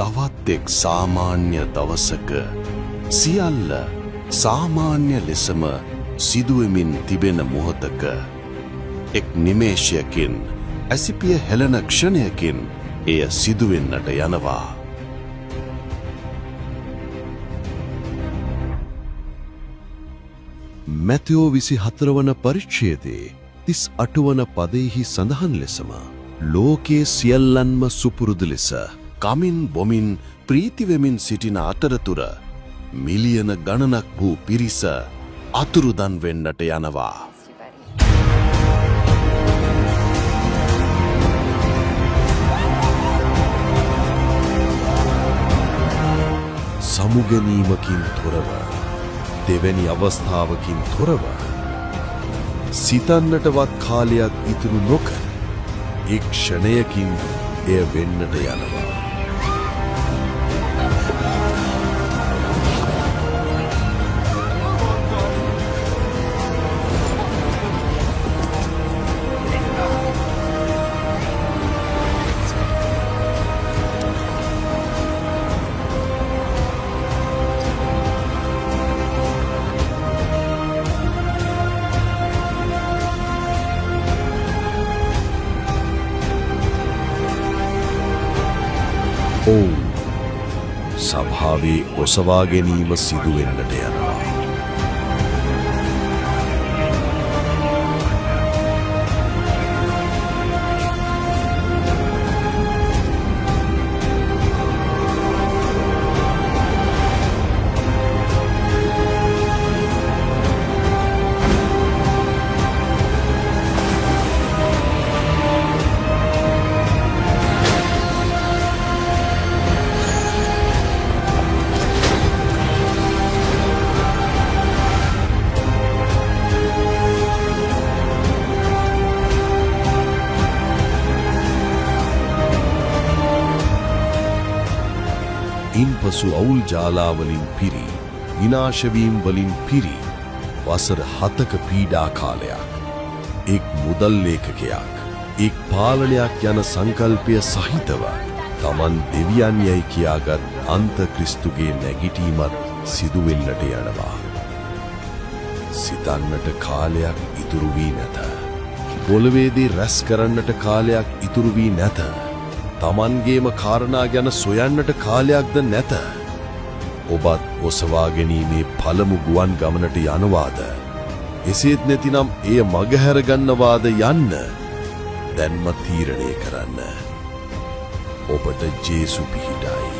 තවත් එක් සාමාන්‍ය දවසක සියල්ල සාමාන්‍ය ලෙසම සිදුවෙමින් තිබෙන මොහොතක එක් නිමේෂයකින් ඇසිපිය හෙළන ක්ෂණයකින් එය සිදුවෙන්නට යනවා. මැතියෝ 24 වන පරිච්ඡේදයේ 38 වන පදයෙහි සඳහන් ලෙසම ලෝකයේ සියල්ලන්ම සුපුරුදු ලෙස කමින් බොමින් ප්‍රීති වෙමින් සිටින අතරතුර මිලියන ගණනක් වූ පිරිස අතුරුදන් වෙන්නට යනවා. සමුගැනීමකින් තොරව දෙවැනි අවස්ථාවකින් තොරව සිතන්නටවත් කාලයක් ඉතුරු නොකර එක් ක්ෂණයකින් එය වෙන්නට යනවා. ඔවුන් සභාවේ ඔසවා ගැනීම සිදුවෙන්නට යනවා. ඉන්පසු අවුල් ජාලාවලින් පිරි විනාශවීම් වලින් පිරි වසර 7ක පීඩා කාලයක් එක් මුදල් ලේඛකයක් එක් පාලනයක් යන සංකල්පය සහිතව තමන් දෙවියන් යයි කියාගත් අන්ත ක්‍රිස්තුගේ නැගිටීමත් සිදුවෙන්නට යනවා. සිතන්නට කාලයක් ඉතුරු වී නැත. පොළවේදී රැස් කරන්නට කාලයක් ඉතුරු වී නැත. තමන්ගේම කාරණා ගැන සොයන්නට කාලයක්ද නැත. ඔබත් ඔසවා ගැනීමේ පළමු ගුවන් ගමනට යනවාද? එසේත් නැතිනම් එය මගහැර ගන්නවාද යන්න දැන්ම තීරණය කරන්න. ඔබට ජේසු පිහිටයි.